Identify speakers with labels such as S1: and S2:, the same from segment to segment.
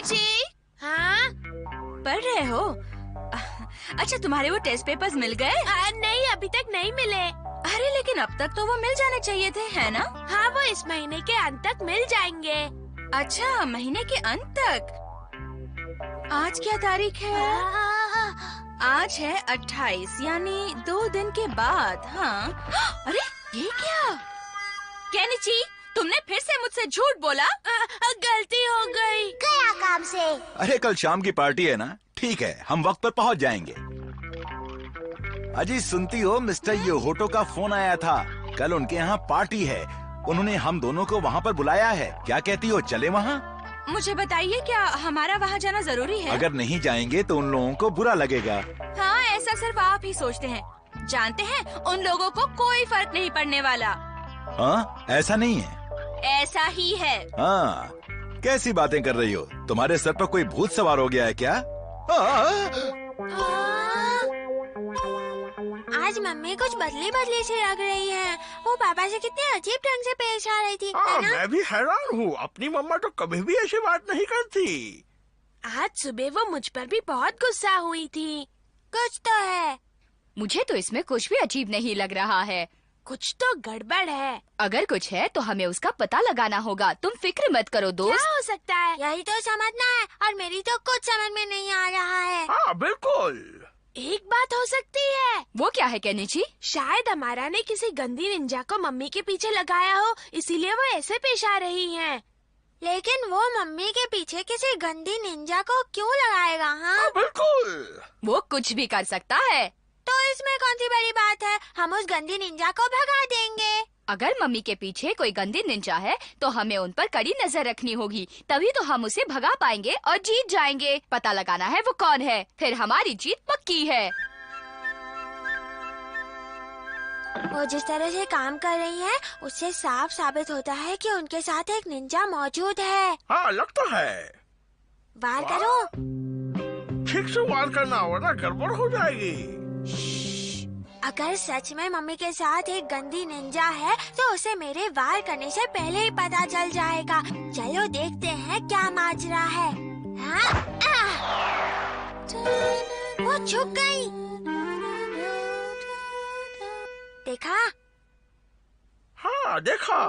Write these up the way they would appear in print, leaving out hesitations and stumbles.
S1: Kenichi,
S2: हाँ?
S1: पढ़ रहे हो? अच्छा, तुम्हारे वो टेस्ट पेपर्स मिल गए?
S2: नहीं, अभी तक नहीं मिले।
S1: अरे लेकिन अब तक तो वो मिल जाने चाहिए थे, है ना?
S2: हाँ, वो इस महीने के अंत तक मिल जाएंगे।
S1: अच्छा, महीने के अंत तक। आज क्या तारीख है? आज है 28, यानी 2 दिन के बाद। हाँ। अरे ये क्या? केनिची, तुमने फिर से मुझसे झूठ बोला?
S2: गलती हो गई।
S3: गया काम से।
S4: अरे कल शाम की पार्टी है ना, ठीक है, हम वक्त पर पहुंच जाएंगे। अजी सुनती हो, मिस्टर योहोटो का फोन आया था। कल उनके यहाँ पार्टी है, उन्होंने हम दोनों को वहाँ पर बुलाया है। क्या कहती हो, चले वहाँ?
S1: मुझे बताइए, क्या हमारा वहाँ जाना जरूरी है?
S4: अगर नहीं जाएंगे तो उन लोगों को बुरा लगेगा।
S1: हाँ, ऐसा सिर्फ आप ही सोचते हैं। जानते हैं, उन लोगों को कोई फर्क नहीं पड़ने वाला।
S4: हाँ, ऐसा नहीं है।
S1: ऐसा ही है।
S4: हाँ, कैसी बातें कर रही हो? तुम्हारे सर पर कोई भूत सवार हो गया है क्या?
S3: आज मम्मी कुछ बदली बदली सी लग रही है। वो पापा से कितने अजीब ढंग से पेश आ रही थी, है ना?
S5: मैं भी हैरान हूँ, अपनी मम्मा तो कभी भी ऐसी बात नहीं करती।
S2: आज सुबह वो मुझ पर भी बहुत गुस्सा हुई थी।
S3: कुछ तो है।
S6: मुझे तो इसमें कुछ भी अजीब नहीं लग रहा है।
S2: कुछ तो गड़बड़ है।
S6: अगर कुछ है तो हमें उसका पता लगाना होगा। तुम फिक्र मत करो दोस्त।
S2: क्या हो सकता है?
S3: यही तो समझना है, और मेरी तो कुछ समझ में नहीं आ रहा है।
S5: हाँ बिल्कुल।
S2: एक बात हो सकती है।
S6: वो क्या है केनिची?
S2: शायद हमारा ने किसी गंदी निंजा को मम्मी के पीछे लगाया हो, इसीलिए वो ऐसे पेश आ रही हैं।
S3: लेकिन वो मम्मी के पीछे किसी गंदी निंजा को क्यों लगाएगा? हाँ,
S5: बिल्कुल।
S6: वो कुछ भी कर सकता है।
S3: तो इसमें कौन सी बड़ी बात है? हम उस गंदी निंजा को भगा देंगे।
S6: अगर मम्मी के पीछे कोई गंदी निंजा है तो हमें उन पर कड़ी नजर रखनी होगी, तभी तो हम उसे भगा पाएंगे और जीत जाएंगे। पता लगाना है वो कौन है, फिर हमारी जीत पक्की है।
S3: वो जिस तरह से काम कर रही है, उससे साफ साबित होता है कि उनके साथ एक निंजा मौजूद है।
S5: हाँ लगता है।
S3: वार करो।
S5: ठीक से वार करना, वरना गड़बड़ हो जाएगी।
S3: अगर सच में मम्मी के साथ एक गंदी निंजा है तो उसे मेरे वार करने से पहले ही पता चल जाएगा। चलो देखते हैं क्या माजरा है। हाँ? वो छुप गई। देखा?
S5: हाँ देखा।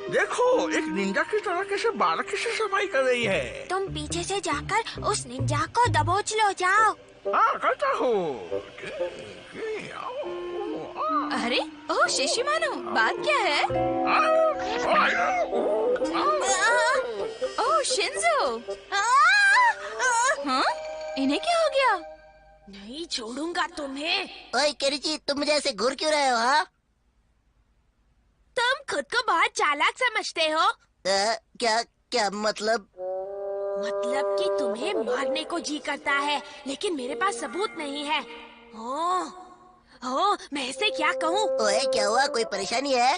S5: देखो, एक निंजा की तरह कैसे बारीकी से सफाई कर रही है।
S3: तुम पीछे से जाकर उस निंजा को दबोच लो, जाओ।
S5: हाँ करता हूँ।
S1: अरे ओह शिशिमानो, बात क्या है? ओह शिंजो, हाँ? इन्हें क्या हो गया?
S2: नहीं छोड़ूंगा तुम्हें।
S7: ओए केनिची, तुम मुझे ऐसे घूर क्यों रहे हो? हाँ,
S2: तुम खुद को बहुत चालाक समझते हो।
S7: क्या क्या मतलब?
S2: मतलब कि तुम्हें मारने को जी करता है, लेकिन मेरे पास सबूत नहीं है। हो, मैं इसे क्या कहूँ?
S7: ओए क्या हुआ, कोई परेशानी है?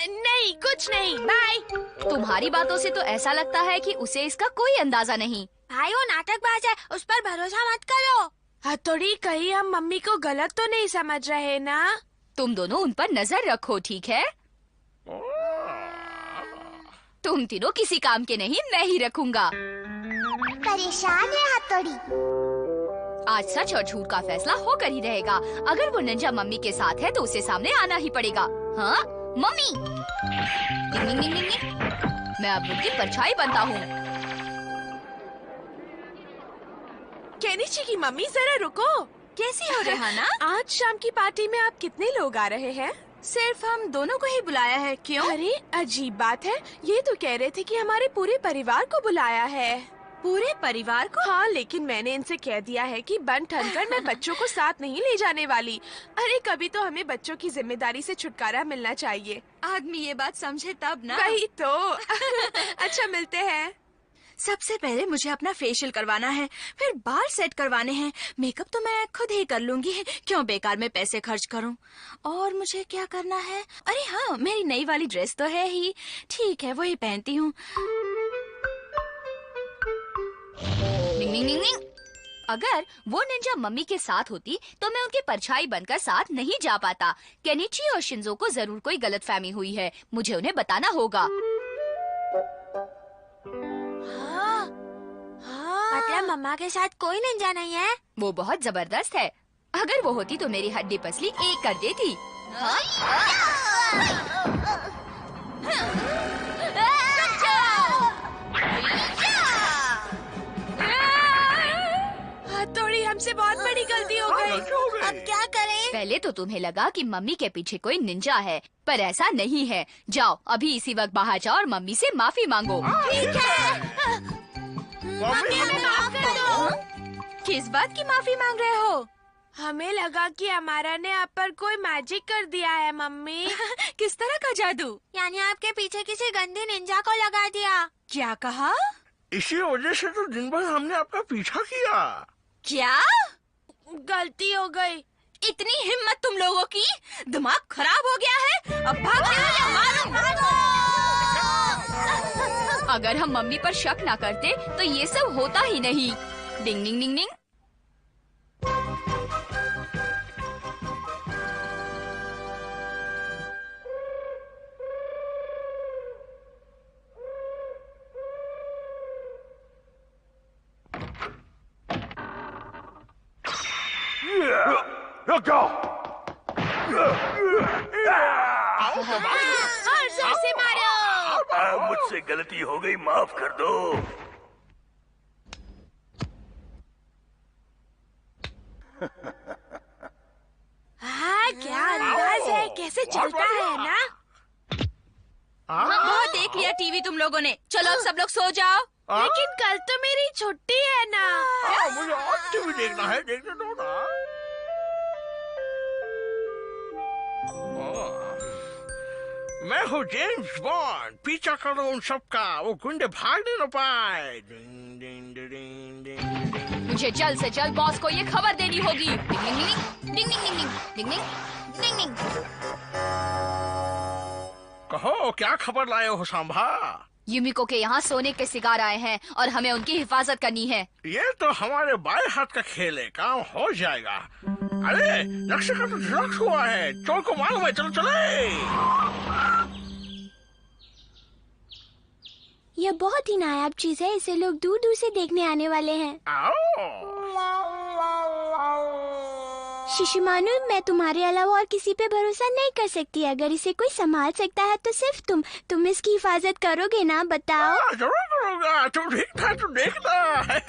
S2: नहीं, कुछ नहीं, बाय।
S6: तुम्हारी बातों से तो ऐसा लगता है कि उसे इसका कोई अंदाजा नहीं।
S3: भाई वो नाटकबाज है, उस पर भरोसा मत करो।
S2: हथौड़ी, कहीं हम मम्मी को गलत तो नहीं समझ रहे ना?
S6: तुम दोनों उन पर नजर रखो, ठीक है? तुम तीनों किसी काम के नहीं, मैं ही रखूंगा।
S3: परेशान है हथौड़ी।
S6: आज सच और झूठ का फैसला होकर ही रहेगा। अगर वो निंजा मम्मी के साथ है तो उसे सामने आना ही पड़ेगा। हाँ मम्मी, निंग, निंग, निंग, निंग, निंग। मैं अब उनकी परछाई बनता हूँ।
S2: केनिची की मम्मी, जरा रुको।
S1: कैसी हो रेहाना?
S2: आज शाम की पार्टी में आप कितने लोग आ रहे हैं?
S1: सिर्फ हम दोनों को ही बुलाया है। क्यों?
S2: अरे अजीब बात है, ये तो कह रहे थे कि हमारे पूरे परिवार को बुलाया है।
S1: पूरे परिवार को?
S2: हाँ, लेकिन मैंने इनसे कह दिया है कि बन ठन कर मैं बच्चों को साथ नहीं ले जाने वाली। अरे कभी तो हमें बच्चों की जिम्मेदारी से छुटकारा मिलना चाहिए।
S1: आदमी ये बात समझे तब ना।
S2: वही तो। अच्छा, मिलते हैं।
S1: सबसे पहले मुझे अपना फेशियल करवाना है, फिर बाल सेट करवाने हैं। मेकअप तो मैं खुद ही कर लूंगी, क्यों बेकार में पैसे खर्च करूं। और मुझे क्या करना है? अरे हाँ, मेरी नई वाली ड्रेस तो है ही। ठीक है, वही पहनती हूँ।
S6: निंग, निंग, निंग, निंग। अगर वो निंजा मम्मी के साथ होती तो मैं उनकी परछाई बनकर साथ नहीं जा पाता। केनिची और शिंजो को जरूर कोई गलतफहमी हुई है, मुझे उन्हें बताना होगा।
S3: मतलब मम्मा के साथ कोई निंजा नहीं है?
S6: वो बहुत जबरदस्त है। अगर वो होती तो मेरी हड्डी पसली एक कर देती।
S2: हथौड़ी, हमसे बहुत बड़ी गलती हो गई।
S3: अब क्या करें?
S6: पहले तो तुम्हें लगा कि मम्मी के पीछे कोई निंजा है, पर ऐसा नहीं है। जाओ अभी इसी वक्त बाहर जाओ और मम्मी से माफी मांगो।
S3: ठीक है।
S5: मम्मी
S3: हमें माफ कर दो।
S1: किस बात की माफी मांग रहे हो?
S2: हमें लगा कि हमारा ने आप पर कोई मैजिक कर दिया है मम्मी।
S1: किस तरह का जादू?
S3: यानी आपके पीछे किसी गंदी निंजा को लगा दिया।
S1: क्या कहा?
S5: इसी वजह से तो दिन भर हमने आपका पीछा किया।
S1: क्या?
S2: गलती हो गई।
S1: इतनी हिम्मत तुम लोगों की? दिमाग खराब हो गया है? अब भागने वाले मारो।
S6: अगर हम मम्मी पर शक ना करते तो ये सब होता ही नहीं। डिंग डिंग डिंग डिंग।
S5: रुक जाओ।
S2: और जोर से मारो।
S5: मुझसे गलती हो गई, माफ कर दो।
S2: हाँ, क्या अंदाज है, कैसे चलता है ना।
S1: बहुत देख लिया टीवी तुम लोगों ने। चलो अब सब लोग सो जाओ।
S2: लेकिन कल तो मेरी छुट्टी है ना।
S5: मुझे और टीवी देखना है, देखने दो ना। मैं हूँ जेम्स बॉन्ड, पीछा करो उन सबका, वो गुंडे भागने न पाए। डिंग डिंग डिंग डिंग डिंग।
S6: मुझे जल्द से जल्द बॉस को ये खबर देनी होगी। डिंग डिंग डिंग डिंग डिंग डिंग डिंग डिंग डिंग डिंग।
S5: कहो क्या खबर लाए हो सांभा?
S6: युमिको के यहाँ सोने के शिकार आए हैं और हमें उनकी हिफाजत करनी है।
S5: ये तो हमारे बाएं हाथ का खेल है, काम हो जाएगा। अरे लक्ष्य का तो ड्रग्स हुआ है, चोर को मालूम है, चलो चले।
S3: यह बहुत ही नायाब चीज है, इसे लोग दूर दूर से देखने आने वाले हैं।
S5: आओ।
S3: शिशुमानु, मैं तुम्हारे अलावा और किसी पे भरोसा नहीं कर सकती। अगर इसे कोई संभाल सकता है तो सिर्फ तुम इसकी हिफाजत करोगे ना? बताओ।
S5: जरूर करूँगा, तुम ठीक था तो देखना।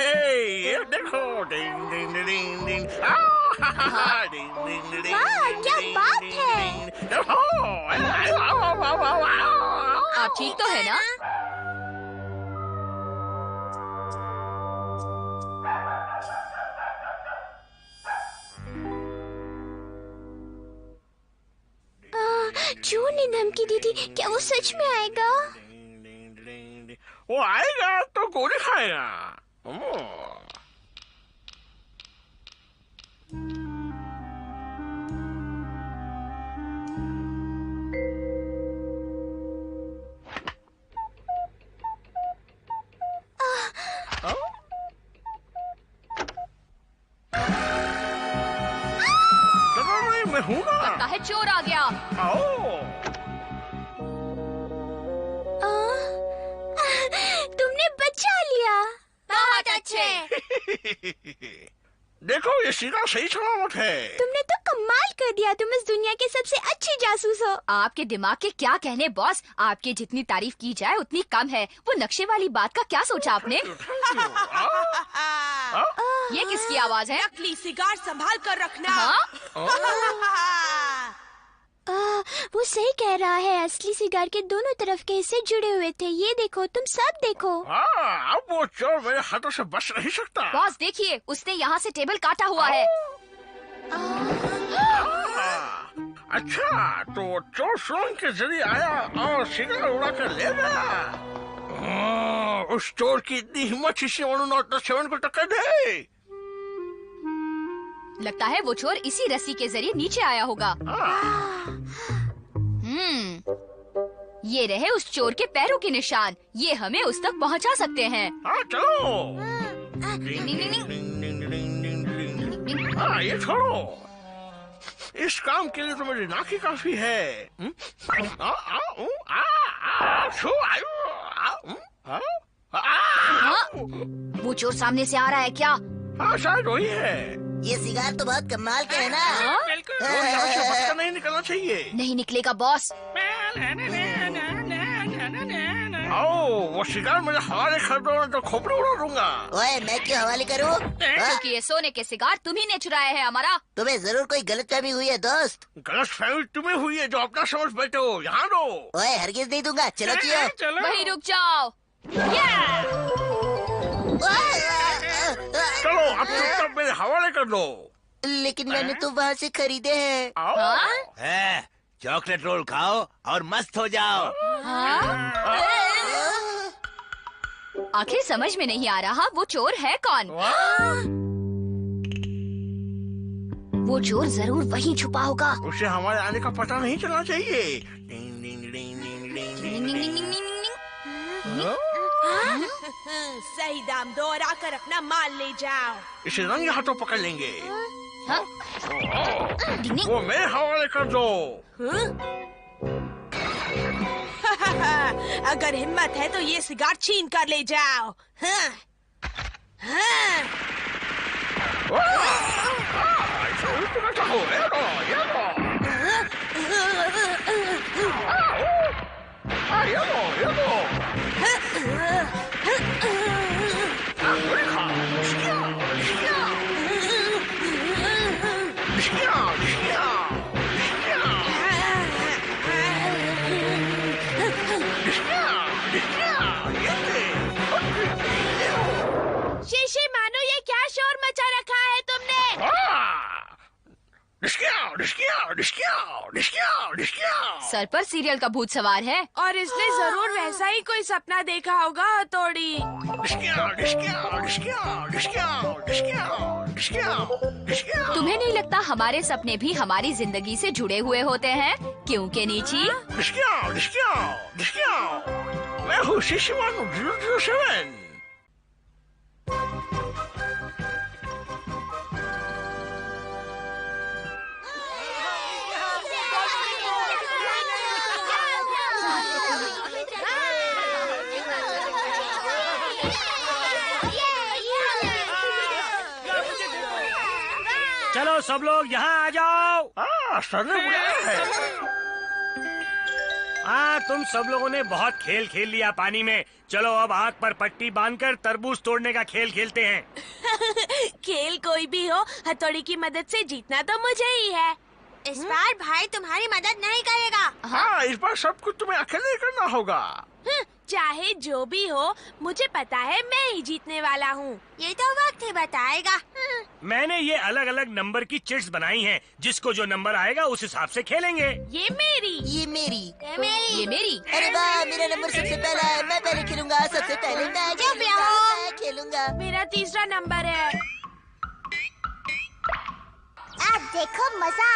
S5: ये देखो, डिंग डिंग डिंग डिंग। डिंग डिंग डिंग।
S3: वाह, क्या बात है।
S5: देखो,
S6: आप ठीक तो है ना?
S3: चोर ने धमकी दी थी, क्या वो सच में आएगा?
S5: वो आएगा तो गोली खाएगा। मैं हूँ ना।
S6: लगता है चोर आ गया।
S5: आओ।
S3: तुमने बचा लिया। बहुत अच्छे।
S5: देखो ये सीधा सही सलामत है।
S3: तुमने तो कमाल कर दिया, तुम इस दुनिया के सबसे अच्छे जासूस हो।
S6: आपके दिमाग के क्या कहने बॉस, आपकी जितनी तारीफ की जाए उतनी कम है। वो नक्शे वाली बात का क्या सोचा आपने? ये किसकी आवाज है?
S2: नकली सिगार संभाल कर रखना।
S6: हाँ?
S3: वो सही कह रहा है, असली सिगार के दोनों तरफ के हिस्से जुड़े हुए थे। ये देखो, तुम सब देखो।
S5: अब वो चोर मेरे हाथों से बच नहीं सकता।
S6: बॉस देखिए, उसने यहाँ से टेबल काटा हुआ है।
S5: अच्छा, तो वो चोर सुरंग के जरिए आया और सिगार उड़ा कर ले गया। उस चोर की इतनी हिम्मत इसी 107 को टक्कर दे।
S6: लगता है वो चोर इसी रस्सी के जरिए नीचे आया होगा। ये रहे उस चोर के पैरों के निशान, ये हमें उस तक पहुंचा सकते हैं।
S5: चलो। ये छोड़ो, इस काम के लिए तो मेरी नाक काफी है।
S6: हाँ? वो चोर सामने से आ रहा है क्या?
S5: हाँ शायद वही है।
S7: ये सिगार तो बहुत कमाल के है ना।
S5: बिल्कुल। यहाँ से बचकर नहीं निकलना चाहिए।
S6: नहीं निकलेगा बॉस।
S5: आओ, वो सिगार मुझे हवाले कर दो तो खोपड़ी उड़ा दूंगा।
S7: ओए, मैं क्यों हवाले करूँ?
S6: क्योंकि ये सोने के सिगार तुम्ही ने चुराए हैं हमारा।
S7: तुम्हें जरूर कोई गलतफहमी हुई है दोस्त।
S5: गलतफहमी तुम्हें हुई है जो अपना समझ बैठे हो। यहाँ दो।
S7: ओए, हरगिज नहीं दूंगा। चलो चियो।
S5: चलो।
S6: वहीं रुक जाओ।
S5: चलो अब चुपचाप मेरे हवाले कर दो।
S7: लेकिन मैंने तो वहाँ से खरीदे हैं।
S5: आओ।
S4: चॉकलेट रोल खाओ और मस्त हो जाओ।
S6: आखिर समझ में नहीं आ रहा वो चोर है कौन? वो चोर जरूर वहीं छुपा होगा।
S5: उसे हमारे आने का पता नहीं चलना चाहिए। डिंग डिंग डिंग डिंग डिंग
S6: निंग, निंग, निंग, निंग, निंग, निंग।
S2: सही दाम दो और आकर अपना माल ले जाओ।
S5: इसे रंगे हाथों पकड़ लेंगे।
S6: हाँ? डिंग, निंग।
S5: वो मेरे हवाले कर दो।
S2: अगर हिम्मत है तो ये सिगार छीन कर ले जाओ। हाँ। हाँ। शीशी मानो, ये क्या शोर मचा रखा है तुमने?
S6: सर पर सीरियल का भूत सवार है।
S2: और इसने जरूर वैसा ही कोई सपना देखा होगा हथौड़ी।
S6: तुम्हें नहीं लगता हमारे सपने भी हमारी जिंदगी से जुड़े हुए होते हैं? क्यों के नीची?
S5: मैं हूँ शिशिमानु 007।
S8: चलो सब लोग यहाँ आ जाओ।
S5: सर ने बुलाया है।
S8: हाँ, तुम सब लोगों ने बहुत खेल खेल लिया पानी में। चलो अब आँख पर पट्टी बांधकर तरबूज तोड़ने का खेल खेलते हैं।
S2: खेल कोई भी हो, हथौड़ी की मदद से जीतना तो मुझे ही है।
S3: इस बार भाई तुम्हारी मदद नहीं करेगा।
S5: हाँ, इस बार सब कुछ तुम्हें अकेले करना होगा।
S2: चाहे जो भी हो, मुझे पता है मैं ही जीतने वाला हूँ।
S3: ये तो वक्त ही बताएगा।
S8: मैंने ये अलग अलग नंबर की चिट्स बनाई हैं। जिसको जो नंबर आएगा उस हिसाब से खेलेंगे।
S2: ये मेरी।
S7: ये मेरी।
S6: ये मेरी।
S7: अरे वाह, मेरा नंबर सबसे पहला है। मैं पहले खेलूंगा। सबसे पहले मैं खेलूंगा।
S2: मेरा तीसरा नंबर है।
S3: अब देखो मजा।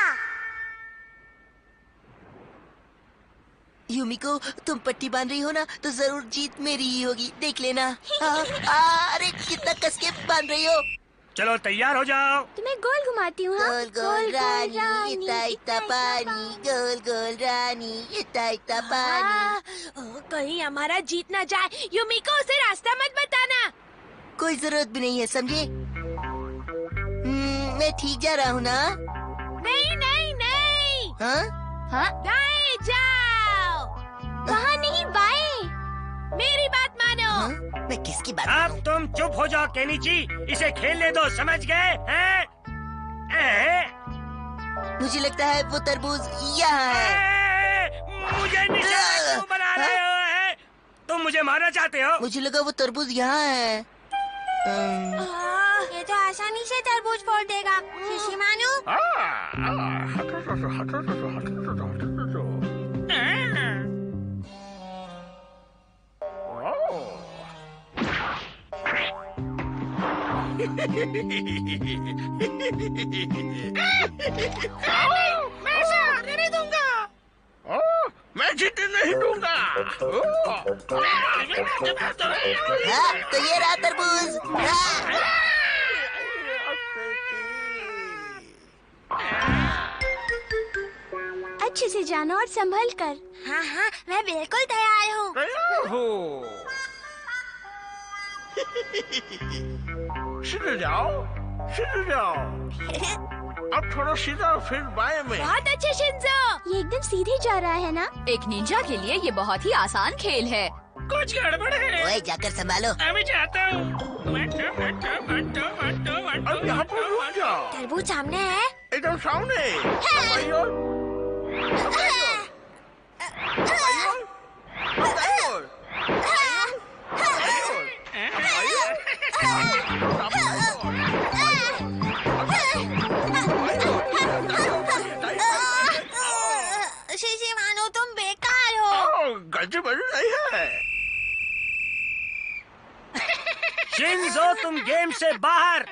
S7: यूमिको, तुम पट्टी बांध रही हो ना, तो जरूर जीत मेरी ही होगी। देख लेना। अरे कितना कस के बांध रही हो।
S8: चलो तैयार हो जाओ।
S3: तुम्हें गोल घुमाती हूँ।
S7: गोल गोल रानी, इतना इतना पानी। गोल गोल रानी, इतना इतना पानी।
S2: कहीं हमारा जीत ना जाए। यूमिको, उसे रास्ता मत बताना।
S7: कोई जरूरत भी नहीं है, समझे? मैं ठीक जा रहा हूँ ना?
S2: नहीं नहीं नहीं।
S7: हाँ?
S6: हाँ?
S2: दाएं जाओ।
S3: वहाँ नहीं, बाएं।
S2: मेरी बात मानो।
S7: हाँ? मैं किसकी बात?
S8: अब तुम चुप हो जाओ केनिची। इसे खेलने दो, समझ गए?
S7: मुझे लगता है वो तरबूज यहाँ है।
S8: मुझे निशाना क्यों बना रहे हो? तुम मुझे मारना चाहते हो?
S7: मुझे लगा वो तरबूज यहाँ है।
S3: ये तो आसानी से तरबूज फोड़ देगा। शिशिमानु,
S2: मैं दूंगा।
S5: मैं जीतने नहीं दूंगा।
S7: हाँ, तो ये रहा तरबूज।
S3: अच्छे से जानो और संभल कर। हाँ हाँ, मैं बिल्कुल तैयार हूँ।
S5: तैयार हो। सीधे जाओ, सीधे जाओ। अब थोड़ा सीधा फिर बाएं में।
S3: बहुत अच्छे शिंजो। ये एकदम सीधे जा रहा है ना?
S6: एक निंजा के लिए ये बहुत ही आसान खेल है।
S8: कुछ गड़बड़ है।
S7: ओए जाकर संभालो।
S8: अभी जाता हूँ।
S5: अब यहाँ पर रुक जाओ।
S3: तरबूज सामने है।
S5: एकदम सामने। बाईं ओर।
S3: शीशी मानो तुम बेकार हो।
S5: गलती मेरी नहीं है।
S8: शिंजो तुम गेम से बाहर।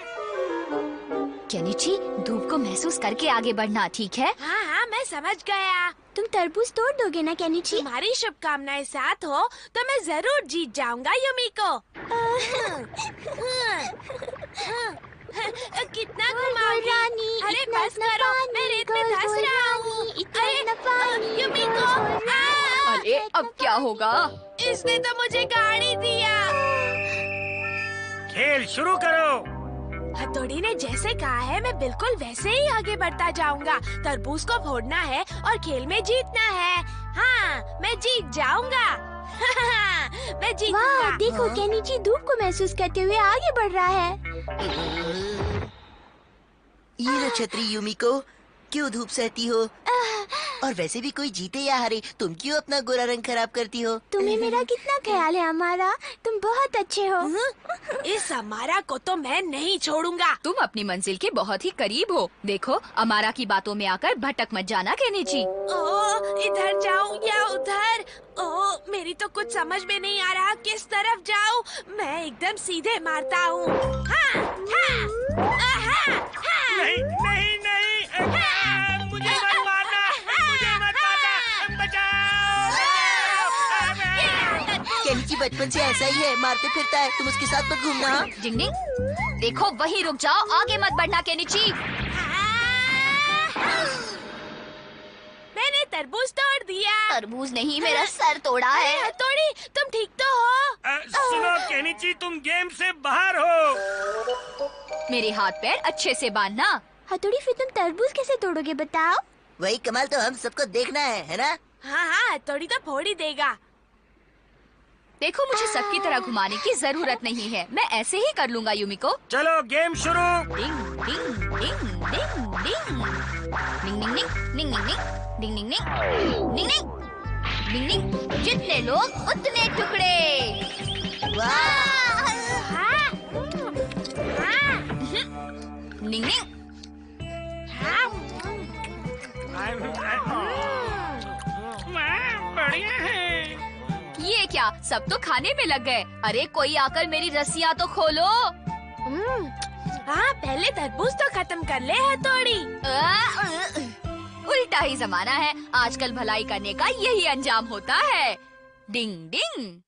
S6: केनिची, धूप को महसूस करके आगे बढ़ना, ठीक है?
S2: हाँ हाँ, मैं समझ गया।
S3: तुम तरबूज तोड़ दोगे ना केनिची?
S2: तुम्हारी शुभकामनाएं साथ हो तो मैं जरूर जीत जाऊंगा युमिको। कितना घुमाओगी? अरे बस करो, मैं रेत में धंस रहा हूँ। अरे युमिको,
S6: अरे अब क्या होगा?
S2: इसने तो मुझे गाड़ी दिया।
S8: खेल शुरू करो।
S2: हथौड़ी ने जैसे कहा है मैं बिल्कुल वैसे ही आगे बढ़ता जाऊंगा। तरबूज को फोड़ना है और खेल में जीतना है। हाँ, मैं जीत जाऊंगा। मैं जीतूंगा।
S3: वाह, देखो केनिची धूप को महसूस करते हुए आगे बढ़ रहा है।
S7: ये लो छतरी यूमिको, क्यों धूप सहती हो? और वैसे भी कोई जीते या हारे, तुम क्यों अपना गोरा रंग खराब करती हो?
S3: तुम्हें मेरा कितना ख्याल है अमारा, तुम बहुत अच्छे हो।
S2: इस अमारा को तो मैं नहीं छोड़ूंगा।
S6: तुम अपनी मंजिल के बहुत ही करीब हो। देखो, अमारा की बातों में आकर भटक मत जाना केनिची।
S2: ओ, इधर जाऊं या उधर? ओ, मेरी तो कुछ समझ में नहीं आ रहा किस तरफ जाऊं। मैं एकदम सीधे मारता हूँ। हाँ, हाँ,
S8: नहीं नहीं नहीं, मुझे मत मारना, मुझे मत मारना, बचाओ, बचाओ।
S7: केनिची बचपन से ऐसा ही है, मारते फिरता है, तुम उसके साथ मत घूमना। हाँ?
S6: जिंगनिंग, देखो वहीं रुक जाओ, आगे मत बढ़ना केनिची।
S2: मैंने तरबूज तोड़ दिया।
S6: तरबूज नहीं, मेरा सर तोड़ा है।
S2: हथौड़ी, तुम ठीक तो हो?
S8: सुनो केनिची, तुम गेम से बाहर हो।
S6: मेरे हाथ पैर अच्छे से बांधना।
S3: हथौड़ी, फिर तुम तरबूज कैसे तोड़ोगे बताओ?
S7: वही कमाल तो हम सबको देखना है ना?
S2: हाँ हाँ, हथौड़ी तो फोड़ ही देगा।
S6: देखो, मुझे सबकी तरह घुमाने की जरूरत नहीं है, मैं ऐसे ही कर लूंगा युमिको।
S8: चलो गेम शुरू।
S6: डिंग डिंग डिंग डिंग डिंग डिंग डिंग डिंग डिंग डिंग डिंग डिंग डिंग डिंग। जितने लोग उतने टुकड़े। डिंग डिंग।
S8: बढ़िया है।
S6: ये क्या, सब तो खाने में लग गए। अरे कोई आकर मेरी रस्सियाँ तो खोलो।
S2: हाँ, पहले तरबूज तो खत्म कर ले हथौड़ी।
S6: उल्टा ही जमाना है, आजकल भलाई करने का यही अंजाम होता है। डिंग डिंग।